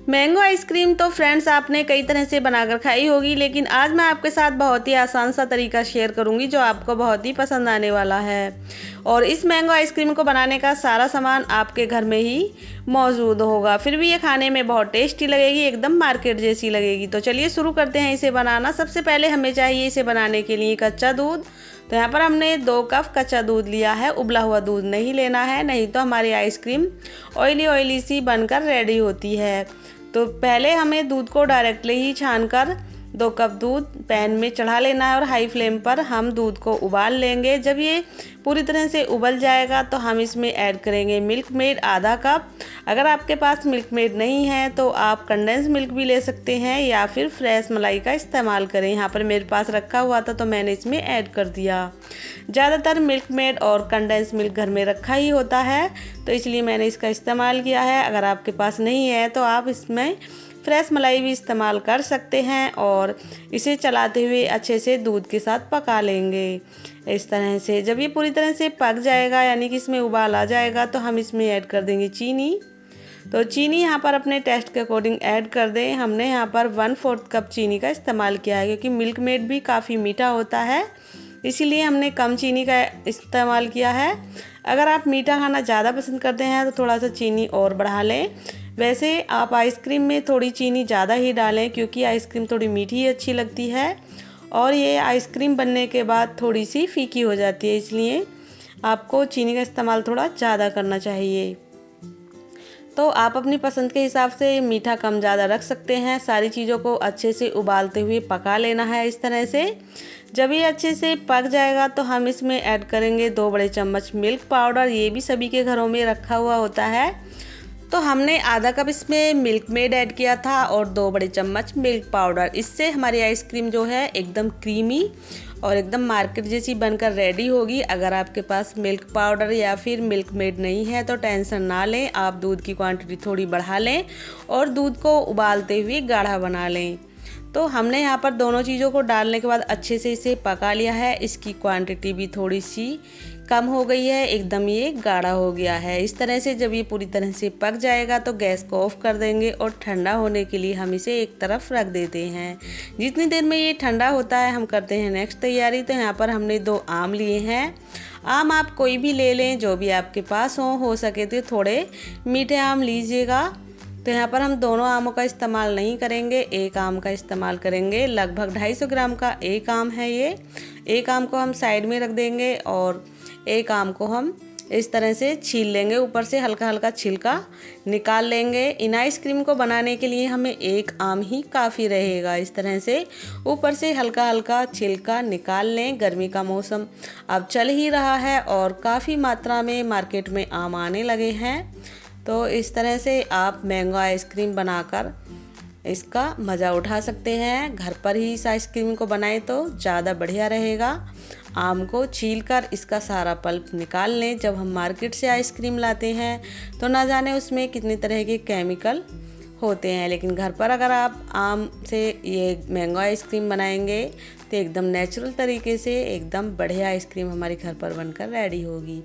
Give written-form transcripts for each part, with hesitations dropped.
Mango ice cream तो friends आपने कई तरह से बनाकर खाई होगी, लेकिन आज मैं आपके साथ बहुत ही आसान सा तरीका शेयर करूंगी जो आपको बहुत ही पसंद आने वाला है। और इस मैंगो आइसक्रीम को बनाने का सारा सामान आपके घर में ही मौजूद होगा, फिर भी ये खाने में बहुत टेस्टी लगेगी, एकदम मार्केट जैसी लगेगी। तो चलिए शुरू करते हैं इसे बनाना। सबसे पहले हमें चाहिए इसे बनाने के लिए कच्चा दूध। तो यहाँ पर हमने 2 कप कच्चा दूध लिया है। उबला हुआ दूध नहीं लेना है, नहीं तो हमारी आइसक्रीम ऑयली सी बनकर रेडी होती है। तो पहले हमें दूध को डायरेक्टली ही छानकर 2 कप दूध पैन में चढ़ा लेना है और हाई फ्लेम पर हम दूध को उबाल लेंगे। जब ये पूरी तरह से उबल जाएगा तो हम इसमें ऐड करेंगे मिल्क मेड आधा कप। अगर आपके पास मिल्क मेड नहीं है तो आप कंडेंस मिल्क भी ले सकते हैं या फिर फ्रेश मलाई का इस्तेमाल करें। यहाँ पर मेरे पास रखा हुआ था तो मैंने इसमें ऐड कर दिया। ज़्यादातर मिल्क मेड और कंडेंस मिल्क घर में रखा ही होता है, तो इसलिए मैंने इसका इस्तेमाल किया है। अगर आपके पास नहीं है तो आप इसमें फ्रेश मलाई भी इस्तेमाल कर सकते हैं और इसे चलाते हुए अच्छे से दूध के साथ पका लेंगे इस तरह से। जब ये पूरी तरह से पक जाएगा यानी कि इसमें उबाल आ जाएगा तो हम इसमें ऐड कर देंगे चीनी। तो चीनी यहाँ पर अपने टेस्ट के अकॉर्डिंग ऐड कर दें। हमने यहाँ पर 1/4 कप चीनी का इस्तेमाल किया है क्योंकि मिल्क मेड भी काफ़ी मीठा होता है, इसीलिए हमने कम चीनी का इस्तेमाल किया है। अगर आप मीठा खाना ज़्यादा पसंद करते हैं तो थोड़ा सा चीनी और बढ़ा लें। वैसे आप आइसक्रीम में थोड़ी चीनी ज़्यादा ही डालें क्योंकि आइसक्रीम थोड़ी मीठी ही अच्छी लगती है और ये आइसक्रीम बनने के बाद थोड़ी सी फीकी हो जाती है, इसलिए आपको चीनी का इस्तेमाल थोड़ा ज़्यादा करना चाहिए। तो आप अपनी पसंद के हिसाब से मीठा कम ज़्यादा रख सकते हैं। सारी चीज़ों को अच्छे से उबालते हुए पका लेना है इस तरह से। जब ये अच्छे से पक जाएगा तो हम इसमें ऐड करेंगे 2 बड़े चम्मच मिल्क पाउडर। ये भी सभी के घरों में रखा हुआ होता है। तो हमने आधा कप इसमें मिल्क मेड ऐड किया था और 2 बड़े चम्मच मिल्क पाउडर। इससे हमारी आइसक्रीम जो है एकदम क्रीमी और एकदम मार्केट जैसी बनकर रेडी होगी। अगर आपके पास मिल्क पाउडर या फिर मिल्क मेड नहीं है तो टेंशन ना लें, आप दूध की क्वांटिटी थोड़ी बढ़ा लें और दूध को उबालते हुए गाढ़ा बना लें। तो हमने यहाँ पर दोनों चीज़ों को डालने के बाद अच्छे से इसे पका लिया है। इसकी क्वांटिटी भी थोड़ी सी कम हो गई है, एकदम ये गाढ़ा हो गया है इस तरह से। जब ये पूरी तरह से पक जाएगा तो गैस को ऑफ कर देंगे और ठंडा होने के लिए हम इसे एक तरफ रख देते हैं। जितनी देर में ये ठंडा होता है हम करते हैं नेक्स्ट तैयारी। तो यहाँ पर हमने 2 आम लिए हैं। आम आप कोई भी ले लें जो भी आपके पास हो सके तो थोड़े मीठे आम लीजिएगा। तो यहाँ पर हम दोनों आमों का इस्तेमाल नहीं करेंगे, एक आम का इस्तेमाल करेंगे। लगभग 250 ग्राम का एक आम है ये। एक आम को हम साइड में रख देंगे और एक आम को हम इस तरह से छील लेंगे, ऊपर से हल्का हल्का छिलका निकाल लेंगे। इन आइसक्रीम को बनाने के लिए हमें एक आम ही काफ़ी रहेगा। इस तरह से ऊपर से हल्का हल्का छिलका निकाल लें। गर्मी का मौसम अब चल ही रहा है और काफ़ी मात्रा में मार्केट में आम आने लगे हैं। तो इस तरह से आप मैंगो आइसक्रीम बनाकर इसका मज़ा उठा सकते हैं। घर पर ही इस आइसक्रीम को बनाएं तो ज़्यादा बढ़िया रहेगा। आम को छीलकर इसका सारा पल्प निकाल लें। जब हम मार्केट से आइसक्रीम लाते हैं तो ना जाने उसमें कितनी तरह के केमिकल होते हैं, लेकिन घर पर अगर आप आम से ये मैंगो आइसक्रीम बनाएंगे तो एकदम नेचुरल तरीके से एकदम बढ़िया आइसक्रीम हमारे घर पर बनकर रेडी होगी।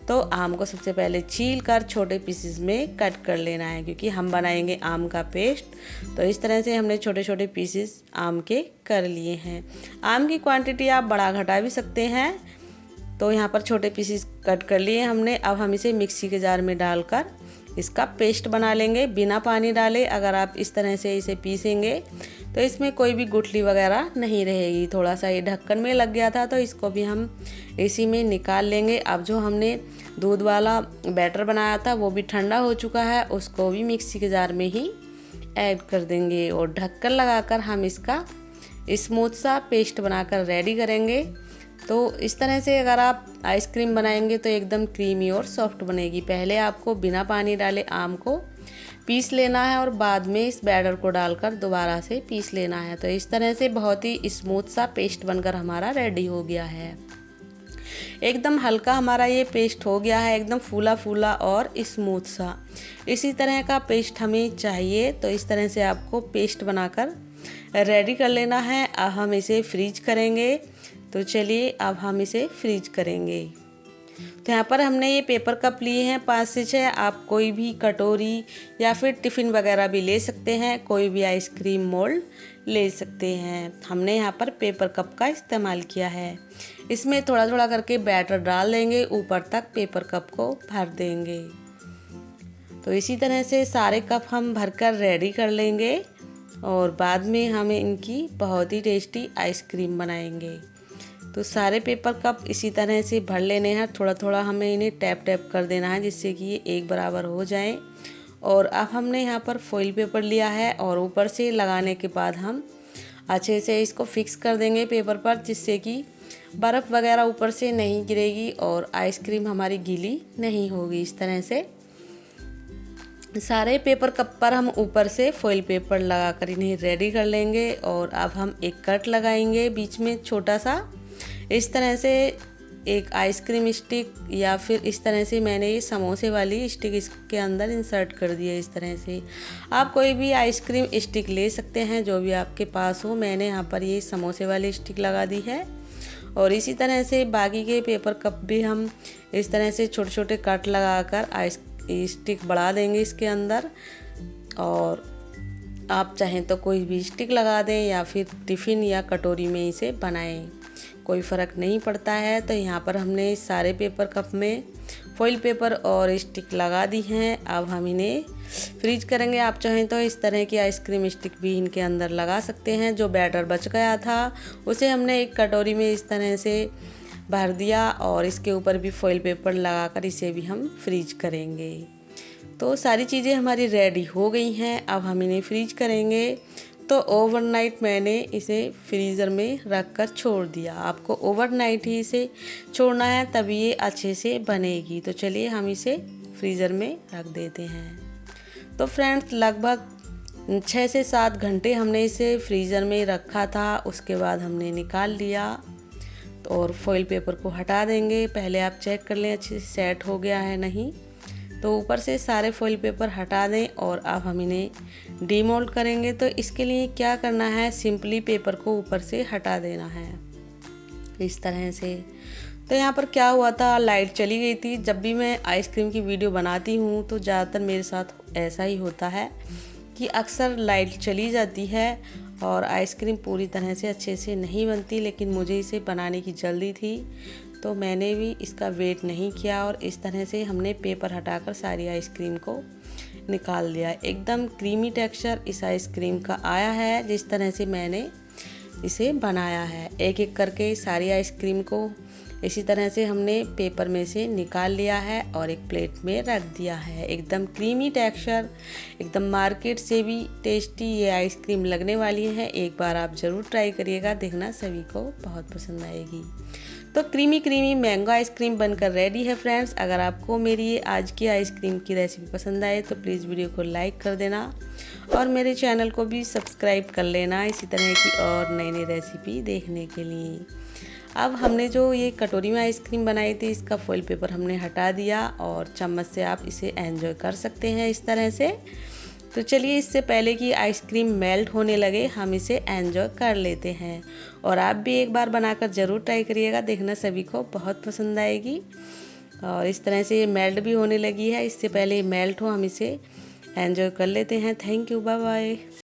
तो आम को सबसे पहले छील कर छोटे पीसेस में कट कर लेना है क्योंकि हम बनाएंगे आम का पेस्ट। तो इस तरह से हमने छोटे छोटे पीसेस आम के कर लिए हैं। आम की क्वांटिटी आप बढ़ा घटा भी सकते हैं। तो यहाँ पर छोटे पीसेस कट कर लिए हमने। अब हम इसे मिक्सी के जार में डालकर इसका पेस्ट बना लेंगे बिना पानी डाले। अगर आप इस तरह से इसे पीसेंगे तो इसमें कोई भी गुठली वगैरह नहीं रहेगी। थोड़ा सा ये ढक्कन में लग गया था तो इसको भी हम इसी में निकाल लेंगे। अब जो हमने दूध वाला बैटर बनाया था वो भी ठंडा हो चुका है, उसको भी मिक्सी के जार में ही ऐड कर देंगे और ढक्कन लगाकर हम इसका स्मूथ सा पेस्ट बनाकर रेडी करेंगे। तो इस तरह से अगर आप आइसक्रीम बनाएंगे तो एकदम क्रीमी और सॉफ्ट बनेगी। पहले आपको बिना पानी डाले आम को पीस लेना है और बाद में इस बैटर को डालकर दोबारा से पीस लेना है। तो इस तरह से बहुत ही स्मूथ सा पेस्ट बनकर हमारा रेडी हो गया है। एकदम हल्का हमारा ये पेस्ट हो गया है, एकदम फूला फूला और स्मूथ सा। इसी तरह का पेस्ट हमें चाहिए। तो इस तरह से आपको पेस्ट बनाकर रेडी कर लेना है। अब हम इसे फ्रीज करेंगे। तो चलिए अब हम इसे फ्रीज करेंगे। तो यहाँ पर हमने ये पेपर कप लिए हैं 5 से 6। आप कोई भी कटोरी या फिर टिफ़िन वगैरह भी ले सकते हैं, कोई भी आइसक्रीम मोल्ड ले सकते हैं। हमने यहाँ पर पेपर कप का इस्तेमाल किया है। इसमें थोड़ा थोड़ा करके बैटर डाल देंगे, ऊपर तक पेपर कप को भर देंगे। तो इसी तरह से सारे कप हम भरकर रेडी कर लेंगे और बाद में हमें इनकी बहुत ही टेस्टी आइसक्रीम बनाएंगे। तो सारे पेपर कप इसी तरह से भर लेने हैं, थोड़ा थोड़ा हमें इन्हें टैप टैप कर देना है जिससे कि ये एक बराबर हो जाए। और अब हमने यहाँ पर फॉइल पेपर लिया है और ऊपर से लगाने के बाद हम अच्छे से इसको फिक्स कर देंगे पेपर पर, जिससे कि बर्फ़ वगैरह ऊपर से नहीं गिरेगी और आइसक्रीम हमारी गीली नहीं होगी। इस तरह से सारे पेपर कप पर हम ऊपर से फॉइल पेपर लगाकर इन्हें रेडी कर लेंगे। और अब हम एक कट लगाएंगे बीच में छोटा सा। इस तरह से एक आइसक्रीम स्टिक या फिर इस तरह से मैंने ये समोसे वाली स्टिक इसके अंदर इंसर्ट कर दी है। इस तरह से आप कोई भी आइसक्रीम स्टिक ले सकते हैं जो भी आपके पास हो। मैंने यहाँ पर ये समोसे वाली स्टिक लगा दी है। और इसी तरह से बाकी के पेपर कप भी हम इस तरह से छोटे छोटे कट लगाकर आइस स्टिक बढ़ा देंगे इसके अंदर। और आप चाहें तो कोई भी स्टिक लगा दें या फिर टिफ़िन या कटोरी में इसे बनाएं, कोई फ़र्क नहीं पड़ता है। तो यहाँ पर हमने सारे पेपर कप में फॉइल पेपर और स्टिक लगा दी हैं। अब हम इन्हें फ्रीज करेंगे। आप चाहें तो इस तरह की आइसक्रीम स्टिक भी इनके अंदर लगा सकते हैं। जो बैटर बच गया था उसे हमने एक कटोरी में इस तरह से भर दिया और इसके ऊपर भी फॉइल पेपर लगाकर इसे भी हम फ्रीज करेंगे। तो सारी चीज़ें हमारी रेडी हो गई हैं। अब हम इन्हें फ्रीज करेंगे। तो ओवरनाइट मैंने इसे फ्रीज़र में रख कर छोड़ दिया। आपको ओवरनाइट ही इसे छोड़ना है, तभी ये अच्छे से बनेगी। तो चलिए हम इसे फ्रीज़र में रख देते हैं। तो फ्रेंड्स लगभग 6 से 7 घंटे हमने इसे फ्रीज़र में रखा था। उसके बाद हमने निकाल लिया और फॉइल पेपर को हटा देंगे। पहले आप चेक कर लें अच्छे से सेट हो गया है नहीं। तो ऊपर से सारे फॉइल पेपर हटा दें और अब हम इन्हें डीमोल्ड करेंगे। तो इसके लिए क्या करना है, सिंपली पेपर को ऊपर से हटा देना है इस तरह से। तो यहाँ पर क्या हुआ था, लाइट चली गई थी। जब भी मैं आइसक्रीम की वीडियो बनाती हूँ तो ज़्यादातर मेरे साथ ऐसा ही होता है कि अक्सर लाइट चली जाती है और आइसक्रीम पूरी तरह से अच्छे से नहीं बनती। लेकिन मुझे इसे बनाने की जल्दी थी तो मैंने भी इसका वेट नहीं किया और इस तरह से हमने पेपर हटाकर सारी आइसक्रीम को निकाल दिया। एकदम क्रीमी टेक्सचर इस आइसक्रीम का आया है जिस तरह से मैंने इसे बनाया है। एक एक करके सारी आइसक्रीम को इसी तरह से हमने पेपर में से निकाल लिया है और एक प्लेट में रख दिया है। एकदम क्रीमी टेक्सचर, एकदम मार्केट से भी टेस्टी ये आइसक्रीम लगने वाली है। एक बार आप ज़रूर ट्राई करिएगा, देखना सभी को बहुत पसंद आएगी। तो क्रीमी क्रीमी मैंगो आइसक्रीम बनकर रेडी है फ्रेंड्स। अगर आपको मेरी ये आज की आइसक्रीम की रेसिपी पसंद आए तो प्लीज़ वीडियो को लाइक कर देना और मेरे चैनल को भी सब्सक्राइब कर लेना इसी तरह की और नई नई रेसिपी देखने के लिए। अब हमने जो ये कटोरी में आइसक्रीम बनाई थी इसका फॉइल पेपर हमने हटा दिया और चम्मच से आप इसे एंजॉय कर सकते हैं इस तरह से। तो चलिए इससे पहले कि आइसक्रीम मेल्ट होने लगे हम इसे एंजॉय कर लेते हैं। और आप भी एक बार बनाकर ज़रूर ट्राई करिएगा, देखना सभी को बहुत पसंद आएगी। और इस तरह से ये मेल्ट भी होने लगी है। इससे पहले ये मेल्ट हो हम इसे एंजॉय कर लेते हैं। Thank you, bye bye.